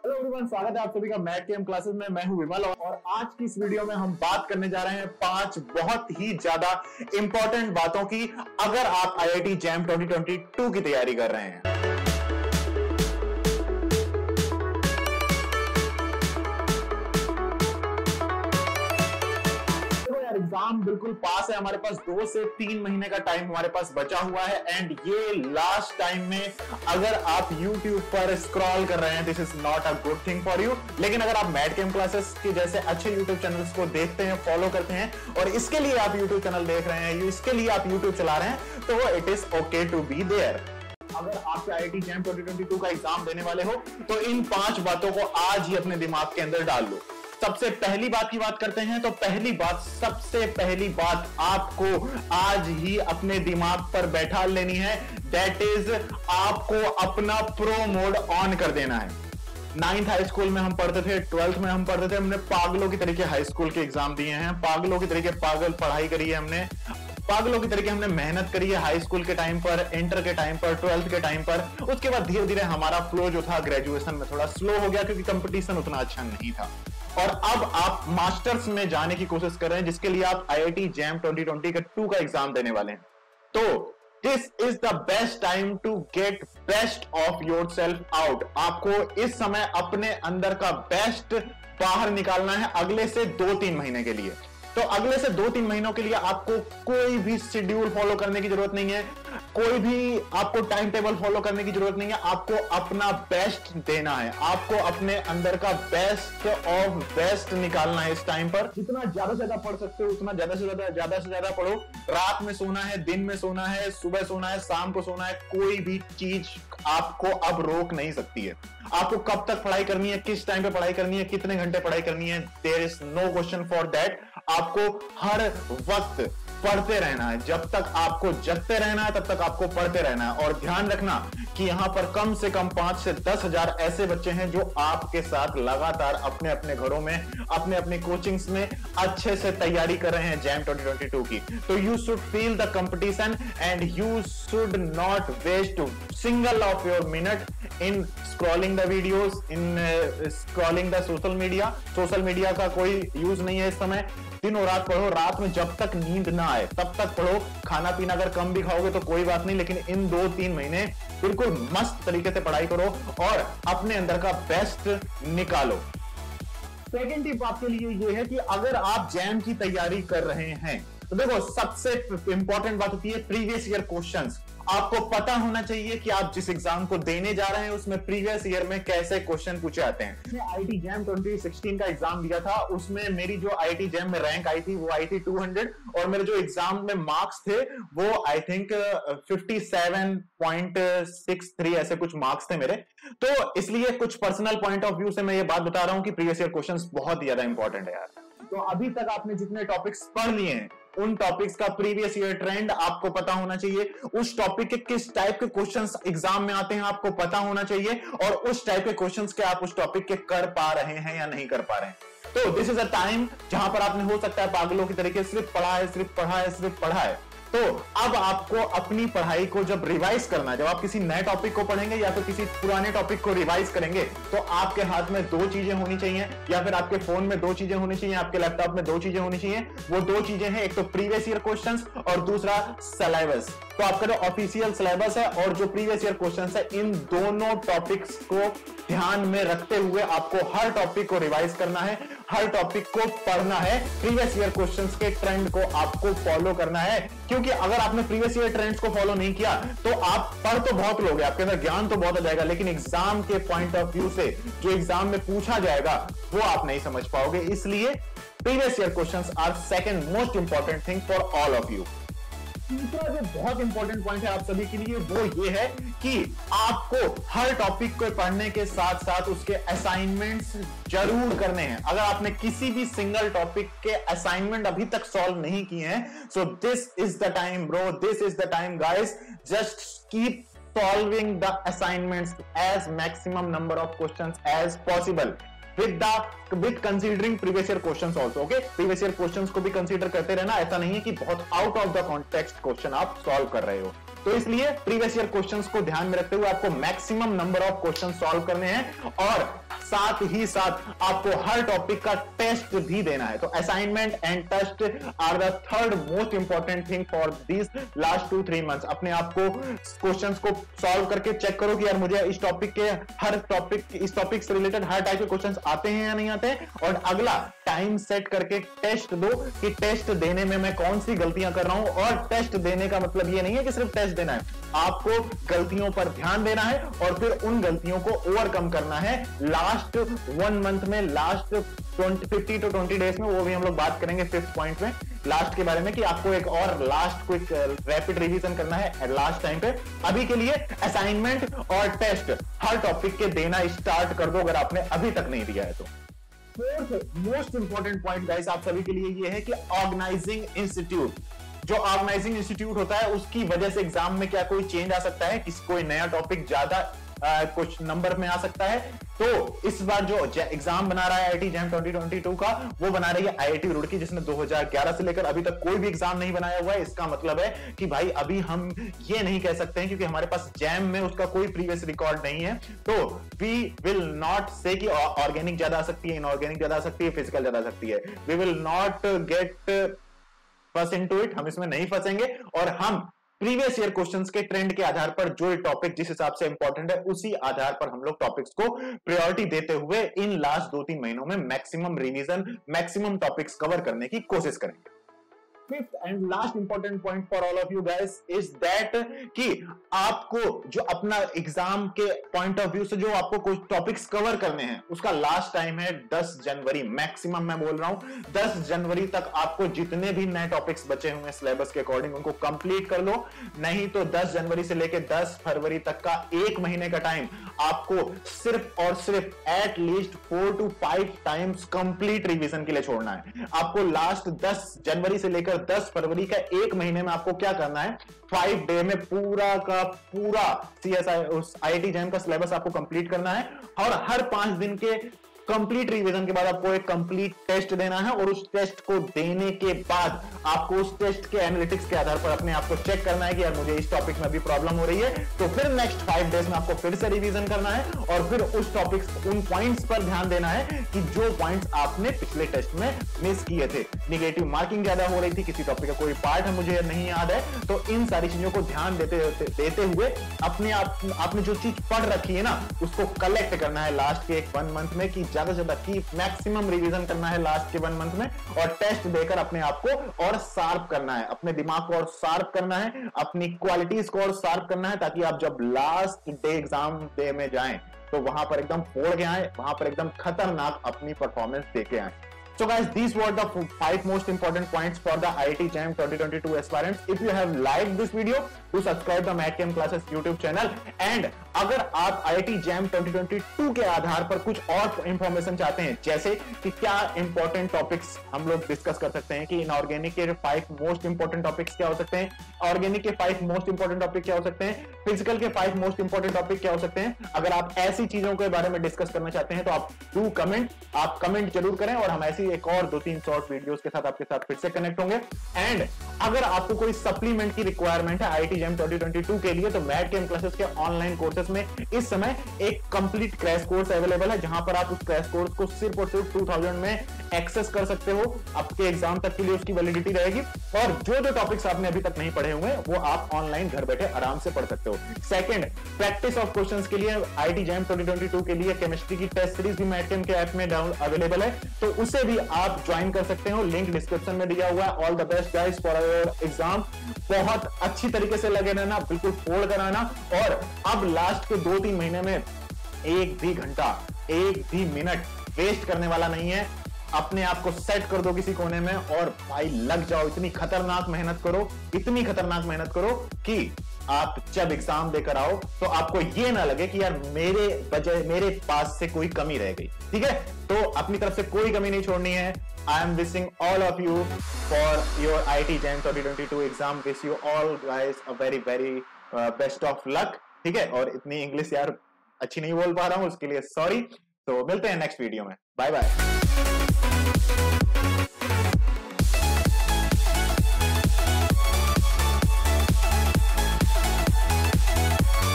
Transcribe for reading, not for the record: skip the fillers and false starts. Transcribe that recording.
Hello everyone, स्वागत है आप सभी का मैथ केएम क्लासेस में। मैं हूं विमल और आज की इस वीडियो में हम बात करने जा रहे हैं 5 बहुत ही ज्यादा इंपॉर्टेंट बातों की अगर आप आईआईटी जैम 2022 की तैयारी कर रहे हैं। एग्जाम बिल्कुल पास है, हमारे पास 2 से 3 महीने का टाइम हमारे पास बचा हुआ है एंड ये लास्ट टाइम में अगर आप YouTube पर स्क्रॉल कर रहे हैं, this is not a good thing for you. लेकिन अगर आप मैथ केएम क्लासेस के जैसे अच्छे YouTube चैनल्स को देखते हैं, फॉलो करते हैं और इसके लिए आप YouTube चैनल देख रहे हैं, इसके लिए आप YouTube चला रहे हैं, तो it is okay to be there. अगर आप आईआईटी जैम 2022 का एग्जाम देने वाले हो तो इन 5 बातों को आज ही अपने दिमाग के अंदर डाल लो। सबसे पहली बात की बात करते हैं तो सबसे पहली बात आपको आज ही अपने दिमाग पर बैठा लेनी है, दैट इज आपको अपना प्रो मोड ऑन कर देना है। 9th हाई स्कूल में हम पढ़ते थे, 12th में हम पढ़ते थे, हमने पागलों की तरीके हाई स्कूल के एग्जाम दिए हैं, पागलों की तरीके पागल पढ़ाई करी है हमने, पागलों की तरीके हमने मेहनत करी है हाई स्कूल के टाइम पर, इंटर के टाइम पर, 12th के टाइम पर। उसके बाद धीरे धीरे हमारा फ्लो जो था ग्रेजुएशन में थोड़ा स्लो हो गया क्योंकि कंपटीशन उतना अच्छा नहीं था और अब आप मास्टर्स में जाने की कोशिश कर रहे हैं जिसके लिए आप आईआईटी जैम 2022 का एग्जाम देने वाले हैं। तो this is the best time to get best of your self out. आपको इस समय अपने अंदर का बेस्ट बाहर निकालना है अगले से 2-3 महीने के लिए। तो अगले से 2-3 महीनों के लिए आपको कोई भी शेड्यूल फॉलो करने की जरूरत नहीं है, कोई भी आपको टाइम टेबल फॉलो करने की जरूरत नहीं है। आपको अपना बेस्ट देना है, आपको अपने अंदर का बेस्ट ऑफ बेस्ट निकालना है इस टाइम पर। जितना ज्यादा से ज्यादा पढ़ सकते हो उतना ज्यादा से ज्यादा पढ़ो। रात में सोना है, दिन में सोना है, सुबह सोना है, शाम को सोना है, कोई भी चीज आपको अब रोक नहीं सकती है। आपको कब तक पढ़ाई करनी है, किस टाइम पे पढ़ाई करनी है, कितने घंटे पढ़ाई करनी है, there is no question for that. आपको हर वक्त पढ़ते रहना है, जब तक आपको जगते रहना है तब तक आपको पढ़ते रहना है। और ध्यान रखना कि यहां पर कम से कम 5 से 10 हजार ऐसे बच्चे हैं जो आपके साथ लगातार अपने अपने घरों में, अपने अपने कोचिंग्स में अच्छे से तैयारी कर रहे हैं जैम 2022 की। तो you should feel the competition and you should not waste single of your minute in scrolling the videos, in scrolling the social media. Social media का कोई यूज नहीं है इस समय। दिन और रात पढ़ो, रात में जब तक नींद ना आए तब तक पढ़ो। खाना पीना अगर कम भी खाओगे तो कोई बात नहीं, लेकिन इन 2-3 महीने बिल्कुल मस्त तरीके से पढ़ाई करो और अपने अंदर का बेस्ट निकालो। सेकेंड टिप आपके लिए ये है कि अगर आप जैम की तैयारी कर रहे हैं तो देखो, सबसे इंपॉर्टेंट बात होती है प्रीवियस ईयर क्वेश्चंस। आपको पता होना चाहिए कि आप जिस एग्जाम को देने जा रहे हैं उसमें प्रीवियस ईयर में कैसे क्वेश्चन पूछे जाते हैं। मैंने आईआईटी जैम 2016 का एग्जाम दिया था, उसमें मेरी जो आईआईटी जैम में रैंक आई थी वो आई थी 200 और मेरे जो एग्जाम में मार्क्स थे वो आई थिंक 57.63 ऐसे कुछ मार्क्स थे मेरे। तो इसलिए कुछ पर्सनल पॉइंट ऑफ व्यू से मैं ये बात बता रहा हूं कि प्रीवियस ईयर क्वेश्चंस बहुत ज्यादा इंपॉर्टेंट है यार। तो अभी तक आपने जितने टॉपिक्स पढ़ लिए हैं उन टॉपिक्स का प्रीवियस ईयर ट्रेंड आपको पता होना चाहिए। उस टॉपिक के किस टाइप के क्वेश्चंस एग्जाम में आते हैं आपको पता होना चाहिए और उस टाइप के क्वेश्चंस के आप उस टॉपिक के कर पा रहे हैं या नहीं कर पा रहे हैं। तो दिस इज अ टाइम जहां पर आपने हो सकता है पागलों की तरीके सिर्फ पढ़ा है। तो अब आपको अपनी पढ़ाई को जब रिवाइज करना है, जब आप किसी नए टॉपिक को पढ़ेंगे या फिर किसी पुराने टॉपिक को रिवाइज करेंगे तो आपके हाथ में 2 चीजें होनी चाहिए या फिर आपके फोन में 2 चीजें होनी चाहिए, आपके लैपटॉप में 2 चीजें होनी चाहिए। वो 2 चीजें हैं, एक तो प्रीवियस ईयर क्वेश्चंस और दूसरा सिलेबस। तो आपका जो ऑफिशियल सिलेबस है और जो प्रीवियस ईयर क्वेश्चंस है, इन दोनों टॉपिक्स को ध्यान में रखते हुए आपको हर टॉपिक को रिवाइज करना है, हर टॉपिक को पढ़ना है, प्रीवियस ईयर क्वेश्चंस के ट्रेंड को आपको फॉलो करना है। क्योंकि अगर आपने प्रीवियस ईयर ट्रेंड्स को फॉलो नहीं किया तो आप पढ़ तो बहुत लोगे, आपके अंदर ज्ञान तो बहुत आ जाएगा, लेकिन एग्जाम के पॉइंट ऑफ व्यू से जो एग्जाम में पूछा जाएगा वो आप नहीं समझ पाओगे। इसलिए previous year questions are second most important thing for all of you. तीसरा जो बहुत इंपॉर्टेंट पॉइंट है आप सभी के लिए वो ये है कि आपको हर टॉपिक को पढ़ने के साथ साथ उसके असाइनमेंट्स जरूर करने हैं। अगर आपने किसी भी सिंगल टॉपिक के असाइनमेंट अभी तक सॉल्व नहीं किए हैं, so this is the time bro, this is the time guys, just keep solving the assignments as maximum number of questions as possible with considering previous year questions also. Okay, previous year questions को भी consider करते रहना। ऐसा नहीं है कि बहुत out of the context question आप solve कर रहे हो। तो इसलिए प्रीवियस ईयर क्वेश्चंस को ध्यान में रखते हुए आपको maximum number of question solve करने हैं और साथ ही साथ आपको हर टॉपिक का टेस्ट भी देना है। तो assignment and test are the third most important thing for this last 2-3 months. अपने आप को क्वेश्चंस को सॉल्व करके चेक करो कि यार मुझे इस टॉपिक से रिलेटेड हर टाइप के क्वेश्चंस आते हैं या नहीं आते हैं, और अगला टाइम सेट करके टेस्ट दो कि टेस्ट देने में मैं कौन सी गलतियां कर रहा हूं। और टेस्ट देने का मतलब ये नहीं है कि सिर्फ टेस्ट देना है, आपको गलतियों पर ध्यान देना है और फिर उन गलतियों को ओवरकम करना है लास्ट 1 मंथ में, लास्ट 50 to 20 डेज में। वो भी हम लोग बात करेंगे 5th पॉइंट में लास्ट के बारे में कि आपको एक और लास्ट क्विक रैपिड रिवीजन करना है लास्ट टाइम पे। अभी के लिए असाइनमेंट और टेस्ट हर टॉपिक के देना स्टार्ट कर दो अगर आपने अभी तक नहीं दिया है तो। Fourth most important point guys आप सभी के लिए ये है कि ऑर्गेनाइजिंग इंस्टीट्यूट, जो ऑर्गेनाइजिंग इंस्टीट्यूट होता है उसकी वजह से एग्जाम में क्या कोई चेंज आ सकता है, किसी कोई नया टॉपिक ज्यादा कुछ नंबर में आ सकता है। तो इस बार जो एग्जाम बना रहा है आईआईटी जैम 2022 का, वो बना रही है आईआईटी रुड़की, जिसने 2011 से लेकर अभी तक कोई भी एग्जाम नहीं बनाया हुआ है। इसका मतलब है कि भाई अभी हम ये नहीं कह सकते हैं क्योंकि हमारे पास जैम में उसका कोई प्रीवियस रिकॉर्ड नहीं है, तो वी विल नॉट से कि ऑर्गेनिक ज्यादा आ सकती है, इनऑर्गेनिक ज्यादा आ सकती है, फिजिकल ज्यादा आ सकती है। वी विल नॉट गेट फंस इनटू इट, हम इसमें नहीं फंसेंगे और हम प्रीवियस ईयर क्वेश्चंस के ट्रेंड के आधार पर जो टॉपिक जिस हिसाब से इंपॉर्टेंट है उसी आधार पर हम लोग टॉपिक्स को प्रायोरिटी देते हुए इन लास्ट 2-3 महीनों में maximum revision, maximum topics cover करने की कोशिश करेंगे। Fifth and last important point for all of you guys is that कि आपको जो अपना एग्जाम के पॉइंट ऑफ व्यू से जो आपको कुछ टॉपिक्स कवर करने हैं उसका लास्ट टाइम है 10 जनवरी मैक्सिमम। मैं बोल रहा हूं 10 जनवरी तक आपको जितने भी नए टॉपिक्स बचे हुए सिलेबस के अकॉर्डिंग उनको कंप्लीट कर लो, नहीं तो 10 जनवरी से लेकर 10 फरवरी तक का 1 महीने का टाइम आपको सिर्फ और सिर्फ at least 4 to 5 times complete revision के लिए छोड़ना है। आपको लास्ट 10 जनवरी से लेकर 10 फरवरी का 1 महीने में आपको क्या करना है, 5 डे में पूरा का पूरा सीएसआई उस आईआईटी जैम का सिलेबस आपको कंप्लीट करना है और हर 5 दिन के कंप्लीट रिवीजन के बाद आपको एक कंप्लीट टेस्ट देना है और उस टेस्ट को देने के बाद आपको उस टेस्ट के एनालिटिक्स के आधार पर अपने आप को चेक करना है कि यार मुझे इस टॉपिक में अभी प्रॉब्लम हो रही है, तो फिर नेक्स्ट 5 डेज में आपको फिर से रिवीजन करना है और फिर उस टॉपिक्स उन पॉइंट्स पर ध्यान देना है कि जो पॉइंट्स आपने पिछले टेस्ट में मिस किए थे। निगेटिव मार्किंग ज्यादा हो रही थी, किसी टॉपिक का कोई पार्ट है मुझे नहीं याद है, तो इन सारी चीजों को ध्यान देते हुए अपने आपने जो चीज पढ़ रखी है ना उसको कलेक्ट करना है लास्ट के 1 मंथ में कि ज्यादा से ज्यादा की मैक्सिमम रिवीजन करना है लास्ट के 1 मंथ में और टेस्ट देकर अपने आप को और शार्प करना है, अपने दिमाग को और शार्प करना है, अपनी क्वालिटीज को और शार्प करना है ताकि आप जब लास्ट डे एग्जाम डे में जाएं तो वहां पर एकदम फोड़ के आए, वहां पर एकदम खतरनाक अपनी परफॉर्मेंस देके आए। So guys, these were the 5 most important points for the IIT JAM 2022 aspirants. If you have liked this video, do subscribe the MATCAM Classes YouTube channel. And अगर आप IIT JAM 2022 के आधार पर कुछ और इंफॉर्मेशन चाहते हैं, जैसे कि क्या इंपॉर्टेंट टॉपिक्स हम लोग डिस्कस कर सकते हैं, कि इनऑर्गेनिक के 5 मोस्ट इंपॉर्टेंट टॉपिक्स क्या हो सकते हैं, ऑर्गेनिक के 5 मोस्ट इंपॉर्टेंट टॉपिक क्या हो सकते हैं, फिजिकल के 5 मोस्ट इंपॉर्टेंट टॉपिक क्या हो सकते हैं, अगर आप ऐसी चीजों के बारे में डिस्कस करना चाहते हैं तो आप कमेंट जरूर करें और हम ऐसी एक और 2-3 शॉर्ट वीडियोस के साथ आपके साथ फिर से कनेक्ट होंगे। एंड अगर आपको कोई सप्लीमेंट की रिक्वायरमेंट है आईआईटी जैम 2022 के लिए तो मैटकेम क्लासेस के ऑनलाइन कोर्सेज में इस समय एक कंप्लीट क्रैश कोर्स अवेलेबल है, जहां पर आप उस क्रैश कोर्स को सिर्फ और सिर्फ 2000 में एक्सेस कर सकते हो। आपके एग्जाम तक के लिए उसकी वैलिडिटी रहेगी और जो टॉपिक्स आपने अभी तक नहीं पढ़े हुए वो आप ऑनलाइन घर बैठे आराम से पढ़ सकते हो। सेकंड, प्रैक्टिस ऑफ क्वेश्चंस के लिए आईआईटी जैम 2022 के लिए केमिस्ट्री की टेस्ट सीरीज भी मैटकेम के ऐप में डाउन अवेलेबल है, तो उसे भी आप ज्वाइन कर सकते हो, लिंक डिस्क्रिप्शन में दिया हुआ है। All the best guys for your exam, बहुत अच्छी तरीके से लगे रहना, बिल्कुल फोड़ कर आना और अब लास्ट के 2-3 महीने में एक भी घंटा, एक भी मिनट वेस्ट करने वाला नहीं है। अपने आप को सेट कर दो किसी कोने में और भाई लग जाओ, इतनी खतरनाक मेहनत करो कि आप जब एग्जाम देकर आओ तो आपको ये ना लगे कि यार मेरे पास से कोई कमी रह गई। ठीक है, तो अपनी तरफ से कोई कमी नहीं छोड़नी है। I am wishing all of you for your IIT jam 2022 exam. Wish you all guys a very very best of luck. ठीक है, और इतनी इंग्लिश यार अच्छी नहीं बोल पा रहा हूं, उसके लिए सॉरी। तो मिलते हैं नेक्स्ट वीडियो में, बाय बाय।